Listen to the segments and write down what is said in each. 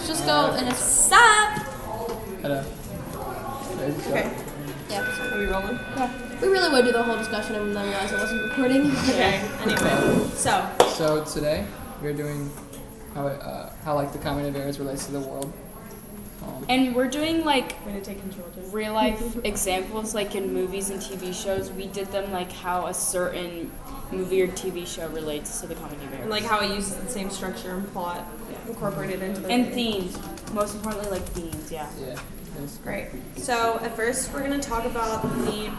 Let's just go in a stop. Hello. Okay. Yeah. Are we rolling? Yeah. We really would do the whole discussion and then realize I wasn't recording. Okay. Anyway, So today we're doing how like the comedy of errors relates to the world. And we're doing like I'm gonna take control too. real life examples, like in movies and TV shows. We did them like how a certain movie or TV show relates to the comedy of errors. And like how it uses the same structure and plot incorporated into the And movie. themes. Most importantly, like themes, yeah. Yeah. Great. So at first we're gonna talk about the theme.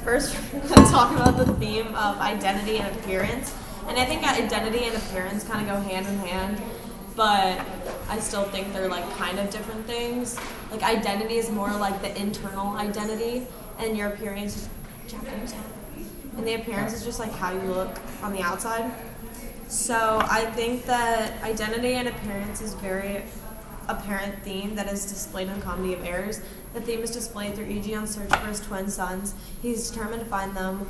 First we're gonna talk about the theme of identity and appearance. And I think identity and appearance kind of go hand in hand, but I still think they're like kind of different things. Like identity is more like the internal identity, and your appearance is and the appearance is just like how you look on the outside. So I think that identity and appearance is very apparent theme that is displayed in Comedy of Errors. The theme is displayed through Eugene search for his twin sons. He's determined to find them.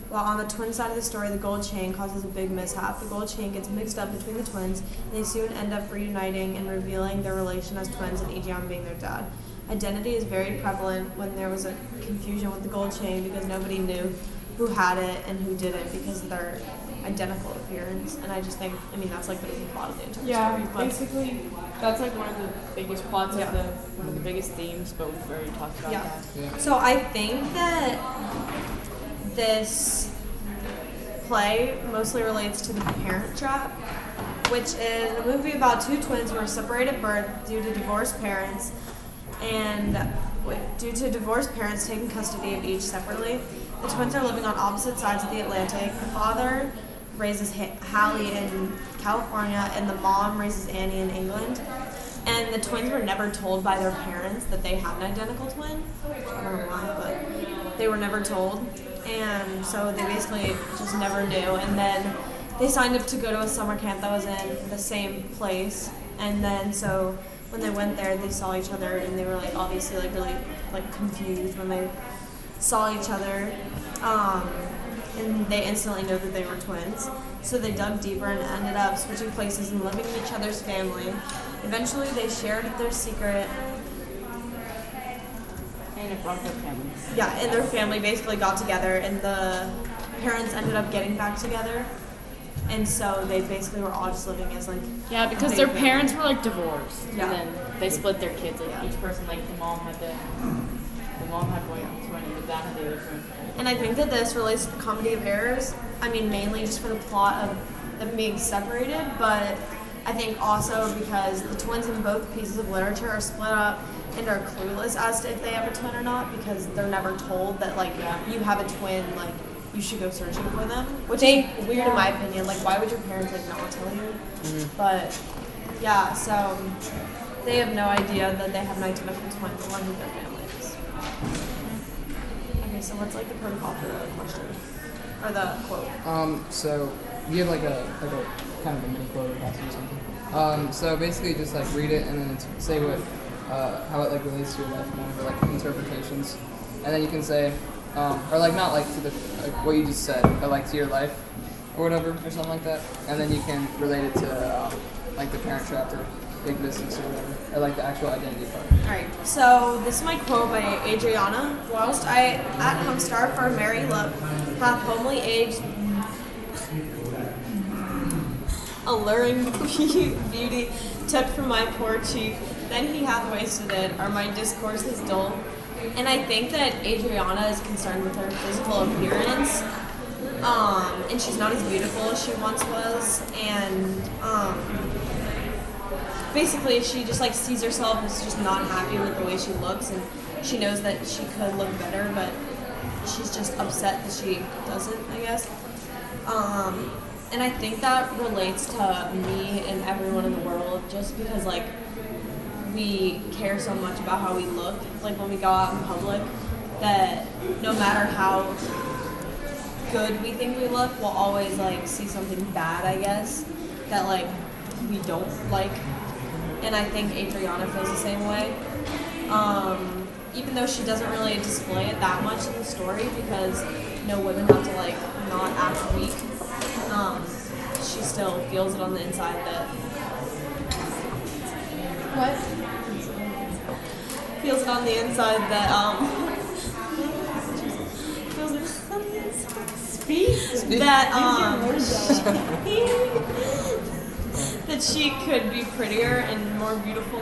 While on the twin side of the story, the gold chain causes a big mishap. The gold chain gets mixed up between the twins, and they soon end up reuniting and revealing their relation as twins and Eugene being their dad. Identity is very prevalent when there was a confusion with the gold chain because nobody knew who had it and who didn't because of their identical appearance. And I just think, that's like the plot of the entire story. But basically, that's like one of the biggest plots Yeah. one of the biggest themes, but we've already talked about that. Yeah. So I think that this play mostly relates to The Parent Trap, which is a movie about two twins who are separated at birth due to divorced parents, and due to divorced parents taking custody of each separately. The twins are living on opposite sides of the Atlantic. The father raises Hallie in California, and the mom raises Annie in England. And the twins were never told by their parents that they had an identical twin. I don't know why, but they were never told. And so they basically just never knew. And then they signed up to go to a summer camp that was in the same place. And then so when they went there, they saw each other, and they were like obviously like really like confused when they saw each other. And they instantly knew that they were twins. So they dug deeper and ended up switching places and living in each other's family. Eventually they shared their secret. And it brought their family. Yeah, and their family basically got together, and the parents ended up getting back together. And so they basically were all just living as like Yeah, because big their family. parents were like divorced. Yeah. And then they split their kids. Like each person, like the mom had one twin and the dad had the other twin. And I think that this relates to the Comedy of Errors. Mainly just for the plot of them being separated, but I think also because the twins in both pieces of literature are split up and are clueless as to if they have a twin or not, because they're never told that like you have a twin, like you should go searching for them, which is weird in my opinion. Like, why would your parents like not tell you? Mm-hmm. But yeah, so they have no idea that they have an identical twin, the one with their family is. Okay, so what's like the protocol for the question or the quote? So you have like a kind of a mini quote or passage or something. So basically just like read it and then say how it like relates to your life and whatever, like interpretations, and then you can say or like not like to the like what you just said, but like to your life or whatever or something like that, and then you can relate it to like the Parent Trap or Big Business or whatever, or like the actual identity part. Alright, so this is my quote by Adriana. Whilst I at home starve for a merry look, hath homely age alluring beauty took from my poor cheek, then he hath wasted it, or my discourse is dull. And I think that Adriana is concerned with her physical appearance, and she's not as beautiful as she once was, and basically she just like sees herself as just not happy with the way she looks, and she knows that she could look better, but she's just upset that she doesn't, I guess. And I think that relates to me and everyone in the world, just because like we care so much about how we look, like when we go out in public, that no matter how good we think we look, we'll always like see something bad, I guess, that like we don't like. And I think Adriana feels the same way. Even though she doesn't really display it that much in the story, because women have to like not act weak. She still feels it on the inside that What? Feels it on the inside that feels it on the inside. Speak. That that she could be prettier and more beautiful.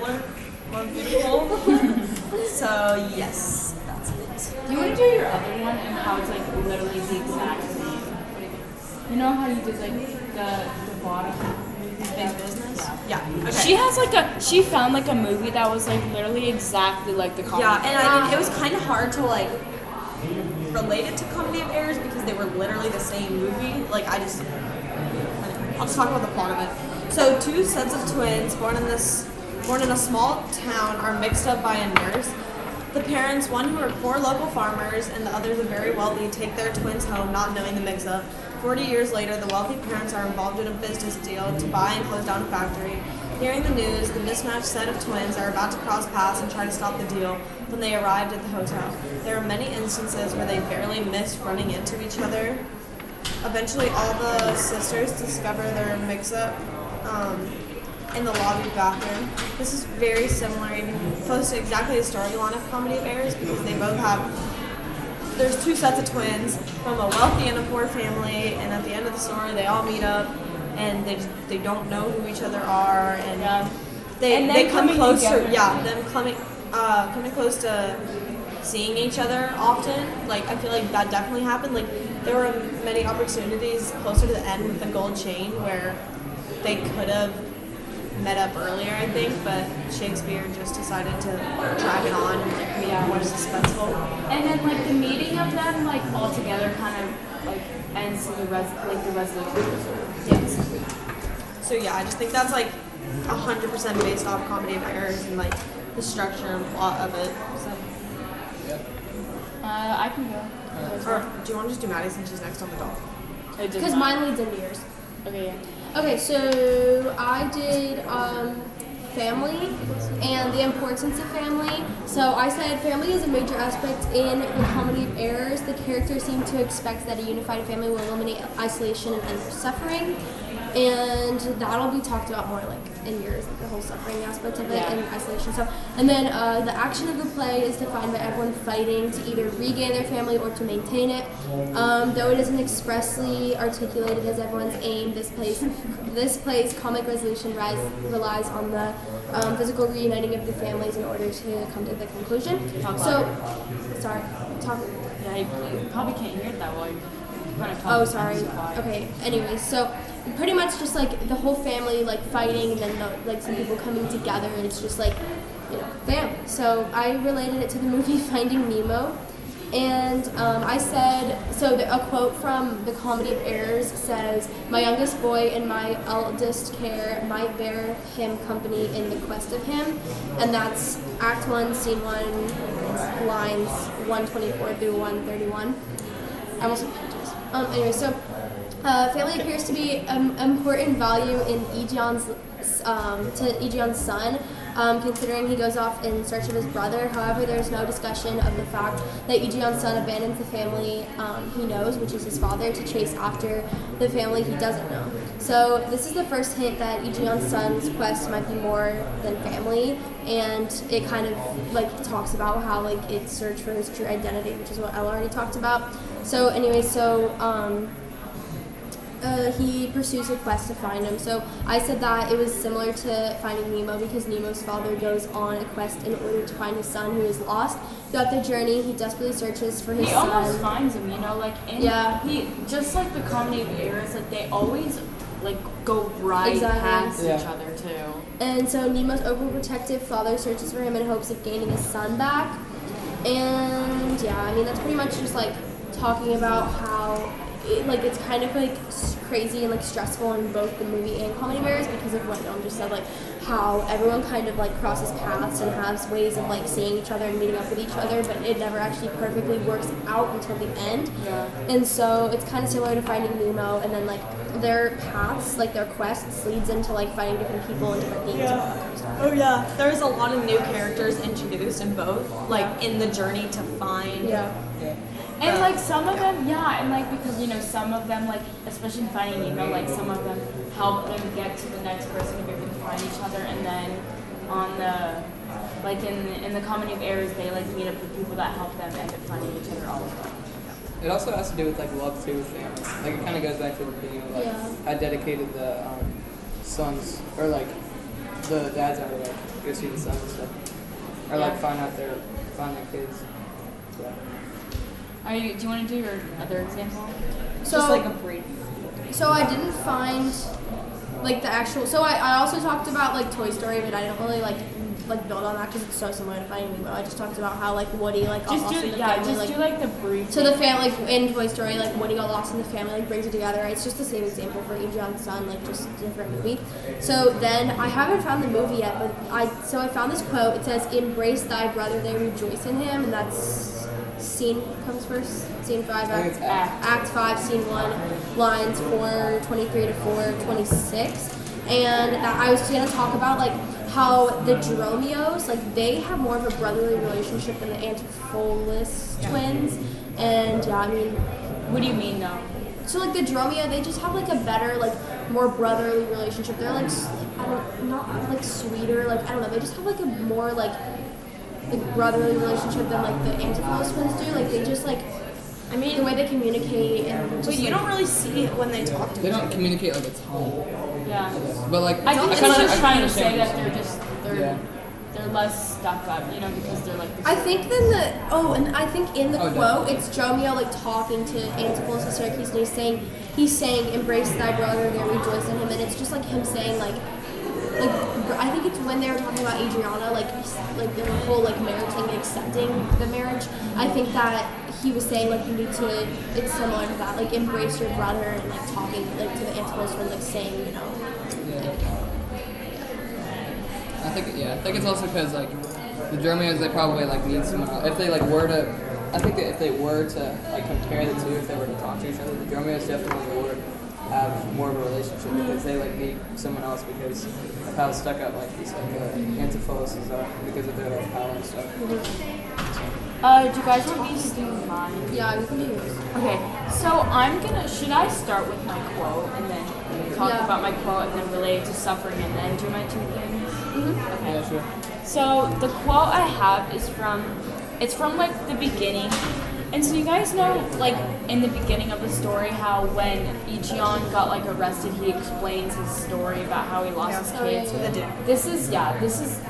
So yes, that's it. Do you want to do your other one and how it's like literally the exact same? You know how you did like the bottom Big business. Yeah. Okay. She found like a movie that was like literally exactly like the comedy. Yeah, and I mean, it was kind of hard to like relate it to Comedy of Errors because they were literally the same movie. Like I'll just talk about the plot of it. So two sets of twins born in a small town are mixed up by a nurse. The parents, one who are poor local farmers and the others are very wealthy, take their twins home not knowing the mix-up. 40 years later, the wealthy parents are involved in a business deal to buy and close down a factory. Hearing the news, the mismatched set of twins are about to cross paths and try to stop the deal when they arrived at the hotel. There are many instances where they barely miss running into each other. Eventually, all the sisters discover their mix-up in the lobby bathroom. This is very similar, even close to exactly the storyline of Comedy of Errors because they both have. There's two sets of twins from a wealthy and a poor family, and at the end of the story, they all meet up, and they don't know who each other are, and they come close to them coming close to seeing each other often. Like I feel like that definitely happened. Like there were many opportunities closer to the end with the gold chain where they could have met up earlier, I think, but Shakespeare just decided to drag it on and like make it more suspenseful. And then like the meeting of them like all together kind of like ends in the resolution. Yes. So yeah, I just think that's like 100% based off Comedy of Errors and like the structure and plot of it. So. I can go. Or do you want to just do Maddie since she's next on the doll? Because mine leads into yours. Okay, yeah. Okay, so I did family and the importance of family. So I said family is a major aspect in the Comedy of Errors. The characters seem to expect that a unified family will eliminate isolation and end suffering. And that'll be talked about more like in yours, like the whole suffering aspect of it and isolation stuff. And then the action of the play is defined by everyone fighting to either regain their family or to maintain it. Though it isn't expressly articulated as everyone's aim, this play's comic resolution relies on the physical reuniting of the families in order to come to the conclusion. Yeah, you probably can't hear it that well. Oh, sorry. Okay. Anyway, so pretty much just like the whole family like fighting, and then like some people coming together, and it's just like family. So I related it to the movie Finding Nemo, and I said a quote from the Comedy of Errors says, "My youngest boy and my eldest care might bear him company in the quest of him," and that's Act 1, Scene 1, lines 124 through 131. I almost have pictures. Anyway, so family appears to be an important value in Ejeon's son, considering he goes off in search of his brother. However, there's no discussion of the fact that Ejeon's son abandons the family he knows, which is his father, to chase after the family he doesn't know. So this is the first hint that Ejeon's son's quest might be more than family, and it kind of like talks about how like it's search for his true identity, which is what Ella already talked about. So anyway, he pursues a quest to find him. So I said that it was similar to Finding Nemo because Nemo's father goes on a quest in order to find his son who is lost. Throughout the journey, he desperately searches for his son. He almost finds him, he just like the Comedy of Errors, like they always like go past each other too. And so Nemo's overprotective father searches for him in hopes of gaining his son back. And yeah, I mean that's pretty much just like talking about how it's kind of like crazy and like stressful in both the movie and Comedy of Errors because of what Noam just said, like how everyone kind of like crosses paths and has ways of like seeing each other and meeting up with each other, but it never actually perfectly works out until the end. Yeah. And so it's kind of similar to Finding Nemo, and then like their paths, like their quests, leads into like finding different people and different themes and all that kind of stuff. Oh yeah, there's a lot of new characters introduced in both, like in the journey to find. Yeah. And like some of them, and like because some of them, like especially in Finding Nemo, like some of them help them get to the next person if they can find each other, and then on the like in the Comedy of Errors, they like meet up with people that help them end up finding each other all the time. It also has to do with like love too with family. Like it kind of goes back to the beginning of like how dedicated the sons or like the dads are to like go see the sons and stuff, or like find their kids. Yeah. Do you want to do your other example? So, just like a brief. So I didn't find like the actual. So I also talked about like Toy Story, but I didn't really like build on that because it's so similar to Finding Nemo. I just talked about how like Woody like got lost in the family. Just do like the brief. So the family like in Toy Story, like Woody got lost in the family, like brings it together. Right? It's just the same example for Ejon's son, like just a different movie. So then I haven't found the movie yet, but I found this quote. It says, "Embrace thy brother, they rejoice in him," and that's scene comes first. Scene 5, Act 5, Scene 1, lines 4:23 to 4:26. And I was going to talk about like how the Dromios, like they have more of a brotherly relationship than the Antipholus twins. And yeah, I mean, what do you mean though? So like the Dromio, they just have like a better, like more brotherly relationship. They're like not like sweeter, like I don't know. They just have like a more like brotherly relationship than like the Antipholus twins do. Like they just like. I mean, the way they communicate and but you don't really see it when they talk to each other. They don't communicate like a ton. Yeah. But like I think it's just trying to say that Yeah. they're less stuck up, you know, because they're like. I think then and I think in the quote it's Dromio like talking to Antipholus of Syracuse and he's saying embrace thy brother, they rejoice in him, and it's just like him saying like I think it's when they were talking about Adriana, like the whole like marriage thing, accepting the marriage. I think that he was saying like you need to. It's similar to that, like embrace your brother and like talking like to the Antipholus and like saying, you know. Yeah. I think it's also because like the Dromios, they probably like need someone else. If they like were to, I think that if they were to like compare the two, if they were to talk to each other, the Dromios definitely would have more of a relationship because they like need someone else because of how stuck up like these like Antipholuses are because of their like power and stuff. Do you guys want me to do mine? Yeah, we can do yours. Okay, so should I start with my quote and then talk about my quote and then relate it to suffering and then do my two things? Mm-hmm. Okay. Yeah, sure. So the quote I have is from like the beginning. And so you guys know, like, in the beginning of the story, how when Ichion got, like, arrested, he explains his story about how he lost his kids. This is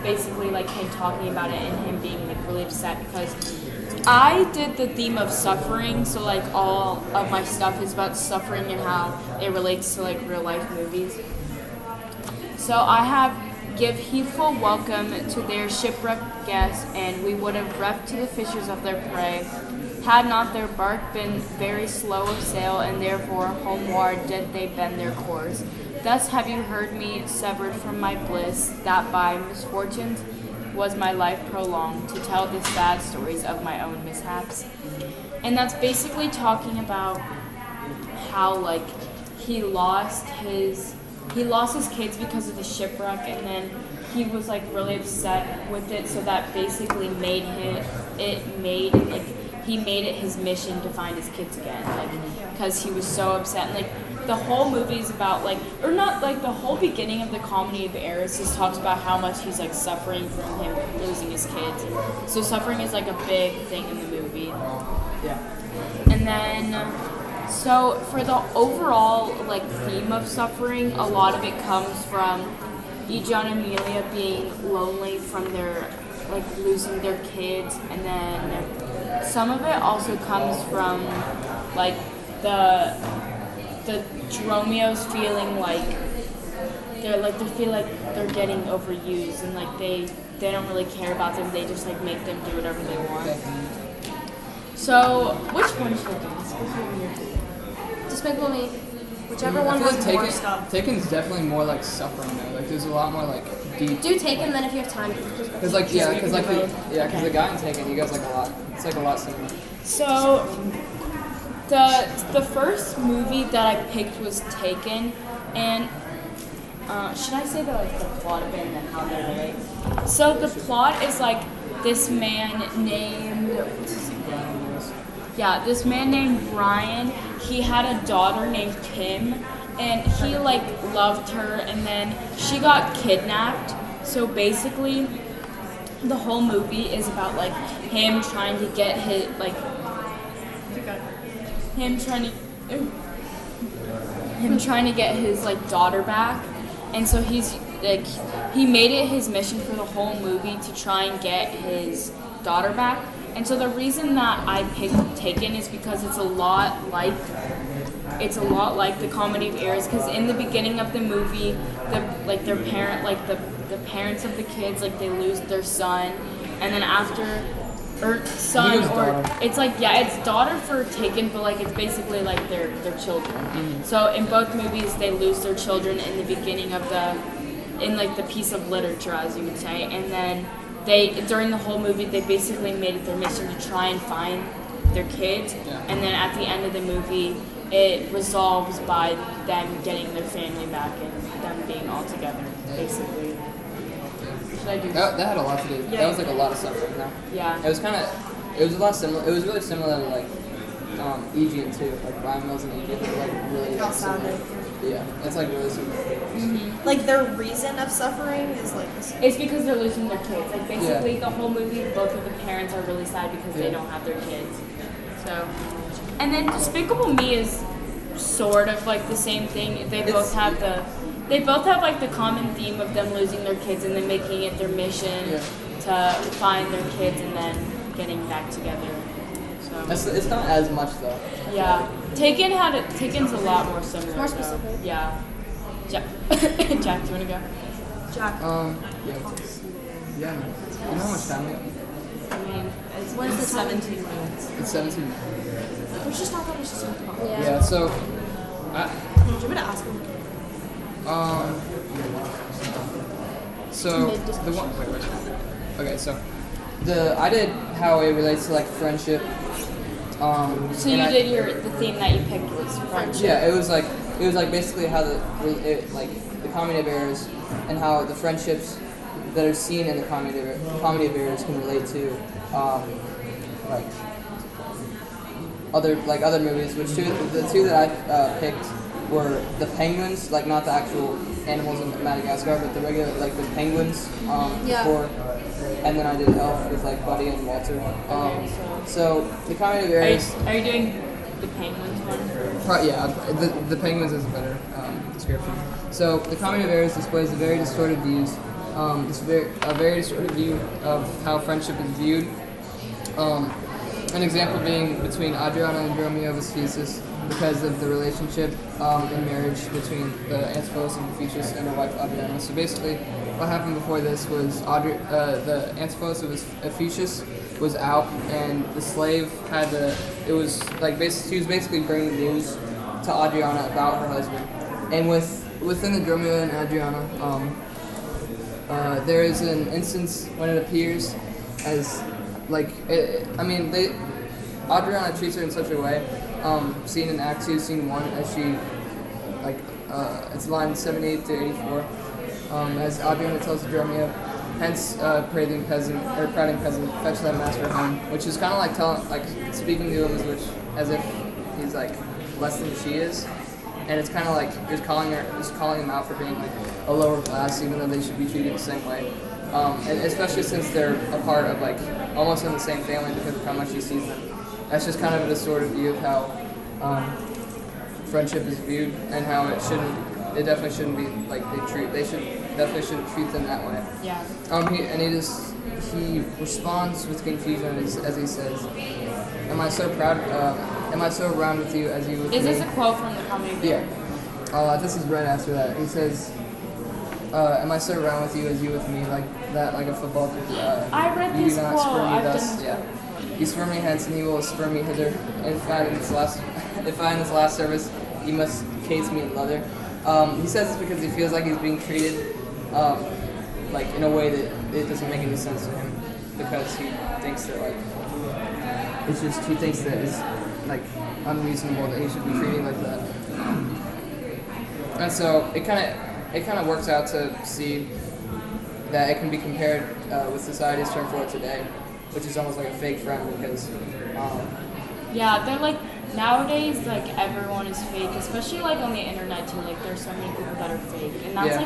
basically, like, him talking about it and him being, like, really upset because I did the theme of suffering, so, like, all of my stuff is about suffering and how it relates to, like, real-life movies. So I have give heedful welcome to their shipwrecked guests, and we would have reft to the fishers of their prey, had not their bark been very slow of sail, and therefore homeward did they bend their course. Thus have you heard me severed from my bliss, that by misfortunes was my life prolonged, to tell the sad stories of my own mishaps. And that's basically talking about how like he lost his kids because of the shipwreck, and then he was like really upset with it, so that basically he made it his mission to find his kids again, like, because he was so upset. And, like, the whole movie is about, like, or not, like, the whole beginning of the Comedy of Errors just talks about how much he's, like, suffering from him losing his kids. So suffering is, like, a big thing in the movie. Yeah. And then, so for the overall, like, theme of suffering, a lot of it comes from Ijon and Amelia being lonely from their, like, losing their kids, and then some of it also comes from, like, the Dromios feeling like they feel like they're getting overused, and like they don't really care about them. They just like make them do whatever they want. So which one should I do? Despicable Me. Whichever one has more stuff. Taken's definitely more like suffering though. Like there's a lot more like deep. Do Taken then if you have time. Because the guy in Taken, he goes like a lot. It's like a lot similar. So the first movie that I picked was Taken, and should I say the plot of it and then how they relate? So the plot is like this man named this man named Brian. He had a daughter named Kim, and he like loved her, and then she got kidnapped. So basically, the whole movie is about like him trying to get his like him trying to him trying to get his like daughter back, and so he's like he made it his mission for the whole movie to try and get his daughter back. And so the reason that I picked Taken is because it's a lot like the Comedy of Errors, because in the beginning of the movie, the parents of the kids, like, they lose their son, and then after, or son, or it's like, yeah, it's daughter for Taken, but like it's basically like their children. Mm-hmm. So in both movies, they lose their children in the beginning of in like the piece of literature, as you would say, and then during the whole movie, they basically made it their mission to try and find their kids, and then at the end of the movie, it resolves by them getting their family back and them being all together, basically. Should I do That had a lot to do. Yeah. That was like a lot of suffering. No? Yeah. It was a lot similar. It was really similar to like Aegean too, like Ryan Mills and Aegean were like really How similar. sad. Yeah, it's like really similar. Like their reason of suffering is like the same. It's because they're losing their kids. Like basically the whole movie, both of the parents are really sad because they don't have their kids. So, and then Despicable Me is sort of like the same thing. They both have like the common theme of them losing their kids and then making it their mission to find their kids and then getting back together. So It's not as much though. yeah, Taken's a lot more similar. More though. specific. Yeah. Jack, Jack, do you want to go? Jack. Yeah. You know how much time we have? I mean, What is it? 17 minutes. It's 17 minutes. We should stop. We should stop. Yeah. So, Do you want me to ask him? So the one. Wait. Okay. So I did how it relates to like friendship. So you did the theme that you picked was friendship. Yeah, it was like basically how the Comedy of Errors and how the friendships that are seen in the Comedy of Errors can relate to like other movies. Which the two that I picked were the penguins, like not the actual animals in Madagascar, but the regular like the penguins before. And then I did Elf with like Buddy and Walter. So the Comedy of Errors. Are you doing the penguins one? Yeah, the penguins is a better description. So the Comedy of Errors displays a very distorted view of how friendship is viewed. An example being between Adriana and Dromio Vespucius because of the relationship in marriage between the Antipholus and Confucius and their wife Adriana. So basically, what happened before this was the Antipholus of Confucius was out, and the slave had to. It was like she was basically bringing news to Adriana about her husband, and within the Dromio and Adriana, there is an instance when it appears as like Adriana treats her in such a way, seen in Act 2, Scene 1, as she it's line 78 to 84, as Adriana tells Dromio, hence prating peasant, fetch that master home, which is kind of like speaking to him as if he's like less than she is, and it's kind of like just calling him out for being like a lower class, even though they should be treated the same way, and especially since they're a part of like almost in the same family because of how much he sees them. That's just kind of a distorted view of how friendship is viewed and how it definitely shouldn't be like they definitely shouldn't treat them that way. Yeah. He responds with confusion as he says, "Am I so proud? Am I so around with you as you with me?" Is this a quote from the Comedy of Errors? Yeah. This is right after that. He says, "Am I so around with you as you with me?" Like that, like a football. I read You this do not quote. spur me I've thus. done this Yeah. quote. You spur me hence, and you will spur me hither. And if I in this last service, you must case me in leather. He says this because he feels like he's being treated like in a way that it doesn't make any sense to him, because he thinks that he thinks that it's like unreasonable that he should be treated like that. And so it kind of works out to see that it can be compared with society's term for it today, which is almost like a fake friend because Yeah, they're like nowadays, like everyone is fake, especially like on the internet too. Like there's so many people that are fake, and that's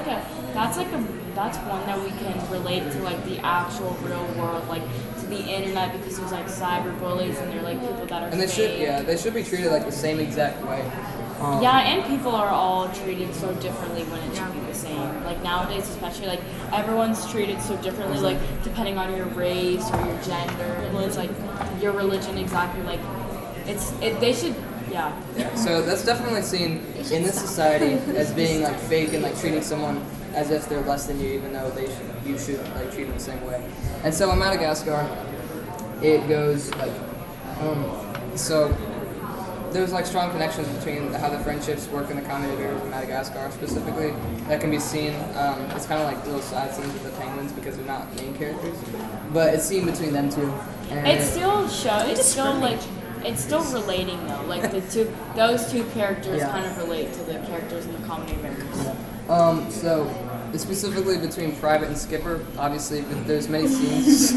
that's one that we can relate to like the actual real world, like to the internet, because there's like cyberbullies and they're like people that are And they should be treated like the same exact way. Yeah, and people are all treated so differently when it should be the same. Like nowadays, especially, like everyone's treated so differently, like depending on your race or your gender, and it's like your religion exactly. Like they should, yeah. So that's definitely seen in this society as being like fake and like treating someone as if they're less than you, even though you should like treat them the same way. And so in Madagascar, it goes like so. There's like strong connections between how the friendships work in the community areas of Madagascar specifically. That can be seen. It's kind of like little side scenes with the penguins because they're not main characters, but it's seen between them two. And It's still relating though. Like those two characters kind of relate to the characters in the comedy of errors. So it's specifically between Private and Skipper. Obviously, but there's many scenes.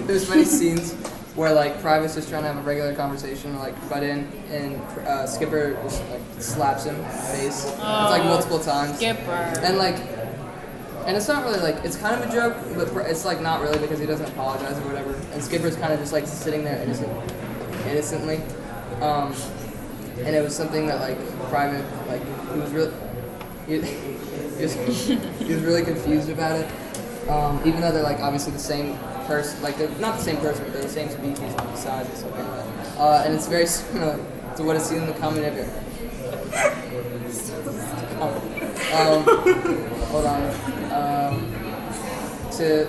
There's many scenes where like Private's just trying to have a regular conversation, like butt in, and Skipper just like slaps him in the face. It's like multiple times. Skipper. And it's not really like, it's kind of a joke, but it's like not really because he doesn't apologize or whatever. And Skipper's kind of just like sitting there innocently. And it was something that like Private, like he was really, he was really confused about it. Even though they're like obviously the same person, like they're not the same person, but they're the same species on the sides and stuff like that. And it's very similar to what is seen in the comedy of errors. Hold on. To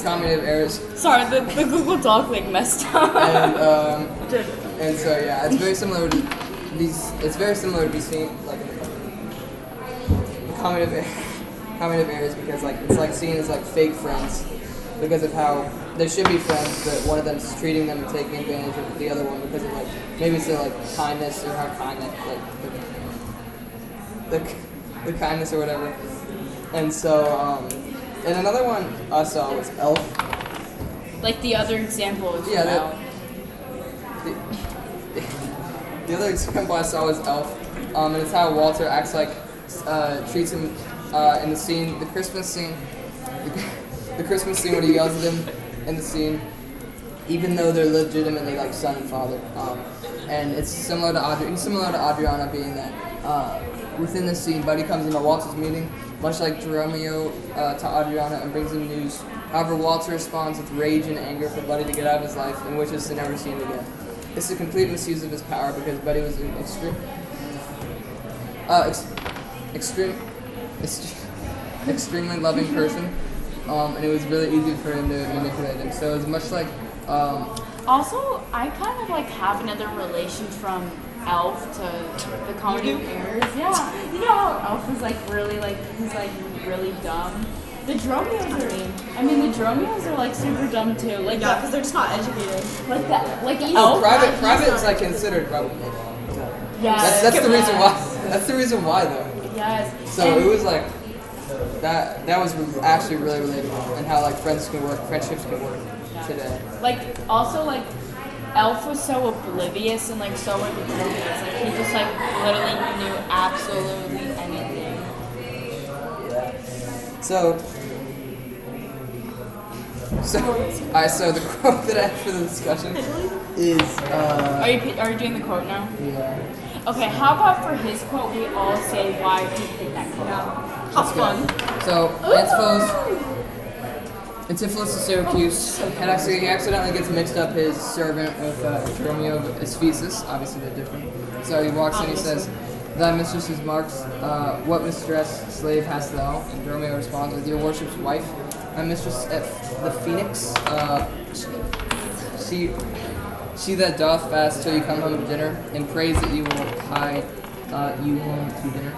comedy of errors. Sorry, the Google Doc like messed up. And so yeah, it's very similar to these. It's very similar to be seen like in the comedy of errors because like it's like seen as like fake friends because of how they should be friends, but one of them's treating them and taking advantage of the other one because of like maybe it's their like kindness or how kindness like the kindness or whatever. And so and another one I saw was Elf. Like the other example is The other example I saw was Elf, and it's how Walter acts like treats him in the scene, the Christmas scene when he yells at him in the scene, even though they're legitimately like son and father. And it's similar to He's similar to Adriana, being that within this scene, Buddy comes into Walter's meeting, much like Romeo to Adriana, and brings him news. However, Walter responds with rage and anger for Buddy to get out of his life and wishes to never see him again. It's a complete misuse of his power because Buddy was an extremely loving person, and it was really easy for him to manipulate him. So it was much like. Also, I kind of like have another relation from Elf to the comedy of errors. Yeah, you know how Elf is like really like he's like really dumb. The Dromios are like super dumb too. Like because they're just not educated. Like that, like Elf. Private is like considered probably. Yeah, that's the reason why. That's the reason why though. Yes. So it was like that was actually really relatable, and how like friendships can work today. Like also like Elf was so oblivious and like so oblivious. Like he just like literally knew absolutely anything. Yeah. So the quote that I have for the discussion is. Are you doing the quote now? Yeah. Okay, how about for his quote we all say why he picked that quote? How fun. So Antipholus to Syracuse, and he accidentally gets mixed up his servant with Romeo of Ephesus. Obviously they're different. So he walks in, he says, "Thy mistress's marks, what mistress, slave, hast thou?" And Romeo responds with, "Your worship's wife, my mistress at the Phoenix. She that doth fast till you come home to dinner, and prays that you will hie you home to dinner."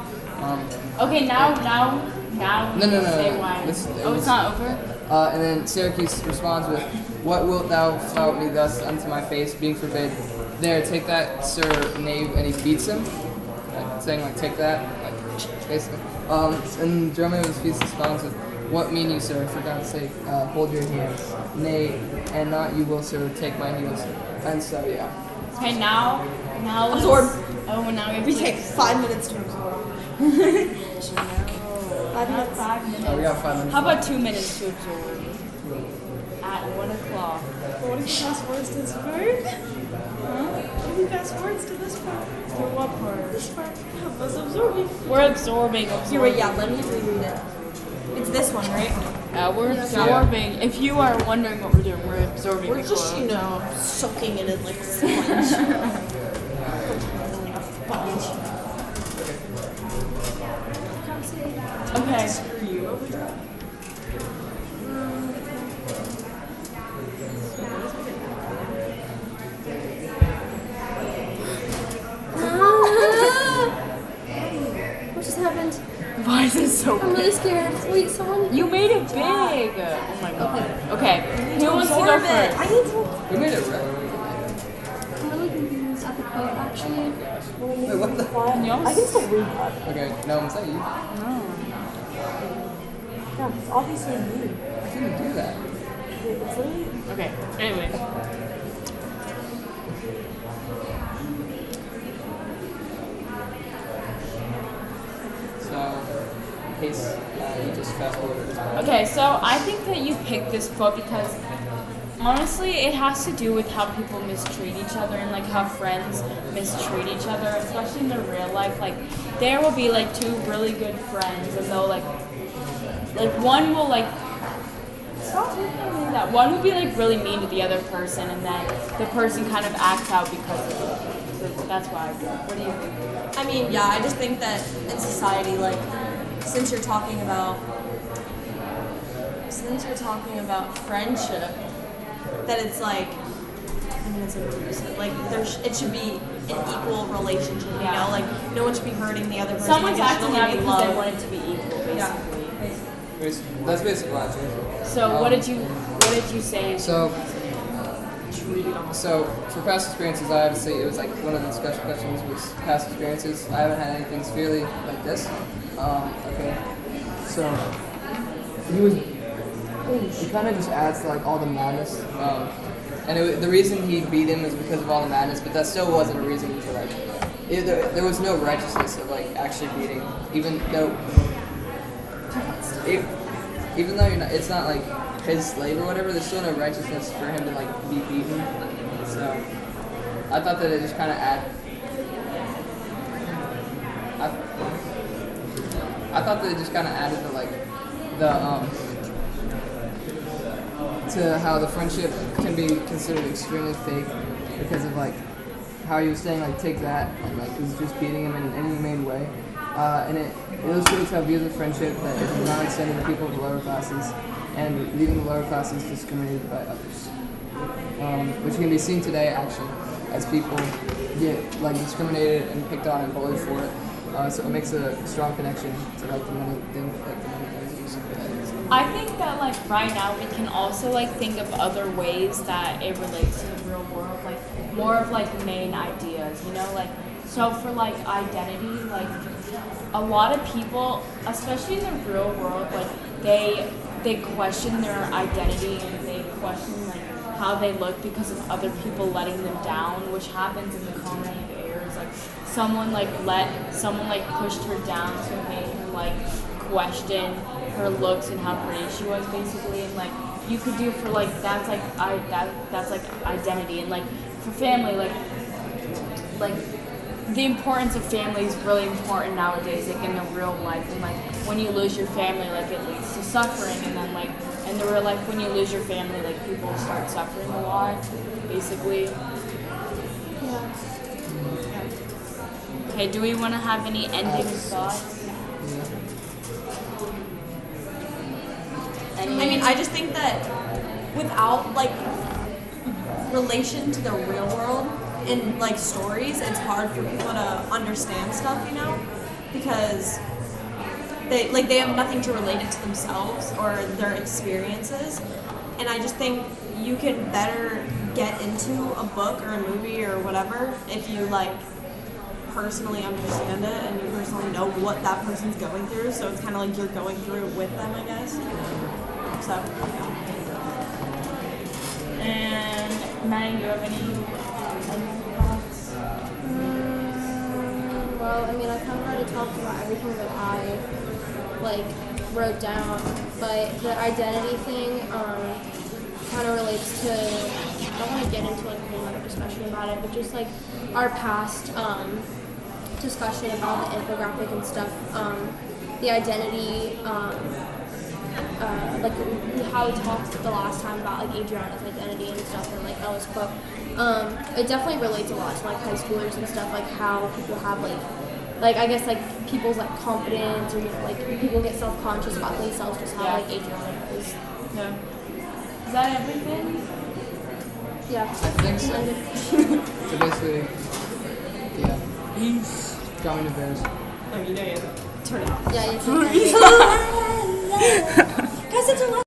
Okay, now. No. Say why. It's not over? And then Syracuse responds with, "What wilt thou flout me thus unto my face, being forbid? There, take that, sir knave," and he beats him, saying like, "Take that," like basically. And Romeo of Ephesus responds with, What mean you, sir? For God's sake, hold your hands. Nay, and not you will, sir, take my heels. And so, yeah. Okay, now Absorb. Oh, now We take 5 minutes to absorb. 5 minutes. 5 minutes. Oh, we got 5 minutes. How about 2 minutes to absorb? At 1 o'clock. What if you fast forward to this part? What if you fast forward to this part? To what part? This part. That's absorbing. We're absorbing. Here, wait, yeah, let me reread it. It's this one, right? We're absorbing. If you are wondering what we're doing, we're absorbing. We're the just, quote. soaking it in like a sponge. Okay. Screw you. What just happened? Why is it so I'm really scared. Wait, someone. You made it big. Oh my god. Okay. Who wants to go Absorb it. first? I need to. We made it red. I'm really confused at the quote, actually. Wait, what the? Can you all I can still read that. Okay, no, is that you? No. Yeah, it's obviously you. I didn't do that. It's literally. Okay. Anyway. So, in case you just fast forwarded this part. Okay, so I think that you picked this quote because honestly, it has to do with how people mistreat each other and like how friends mistreat each other, especially in their real life. Like, there will be like two really good friends, and they'll like one will like stop looking at me. That one will be like really mean to the other person, and then the person kind of acts out because of it. So that's why. What do you think? I mean, yeah, I just think that in society, like, since you're talking about friendship, that it's like, I mean, it's like it should be an equal relationship, you Yeah. know, like no one should be hurting the other person. Someone's Like, it should acting only out be because they love. want it to be equal, basically. Yeah. That's basically what I think. So what did you say? So for past experiences, I have to say it was like one of the discussion questions was past experiences. I haven't had anything severely like this. Okay, so he kind of just adds to like all the madness. And the reason he beat him is because of all the madness, but that still wasn't a reason to like. There was no righteousness of like actually beating, even though you're not, it's not like his slave or whatever. There's still no righteousness for him to like be beaten. So I thought that it just kind of I thought that it just kind of added to like to how the friendship can be considered extremely fake because of like how he was saying like take that and like he was just beating him in an inhumane way. And it illustrates how views of friendship that is not extended to people of the lower classes and leaving the lower classes discriminated by others. Which can be seen today actually as people get like discriminated and picked on and bullied for it. So it makes a strong connection to like the money thing, like the money things. I think that like right now we can also like think of other ways that it relates to the real world, like more of like main ideas, you know, like so for like identity, like a lot of people, especially in the real world, like they question their identity and they question like how they look because of other people letting them down, which happens in the comedy of errors. Like someone pushed her down, so it made her like question her looks and how pretty she was, basically. And like you could do for like that's like identity, and like for family, like the importance of family is really important nowadays, like in the real life. And like when you lose your family, like it leads to suffering, and then like in the real life, when you lose your family, like people start suffering a lot, basically. Yeah. Okay, do we want to have any ending thoughts? I mean, I just think that without like relation to the real world and like stories, it's hard for people to understand stuff, you know, because they have nothing to relate it to themselves or their experiences. And I just think you can better get into a book or a movie or whatever if you like personally understand it and you personally know what that person's going through. So it's kind of like you're going through it with them, I guess. So, yeah. And Maddie, do you have any thoughts? Well, I mean, I kind of already talked about everything that I wrote down, but the identity thing kind of relates to. I don't want to get into a whole other discussion about it, but just our past discussion about the infographic and stuff. The identity, how we talked the last time about Adriana's identity and stuff, and Ella's quote. It definitely relates a lot to high schoolers and stuff, how people have I guess people's confidence, or people get self-conscious about themselves, just how Adriana is. Yeah. Is that everything? Yeah. I think so. So basically, yeah. Going to Bears. Oh, you know you have to turn it off. Yeah, you can. Guys, it's our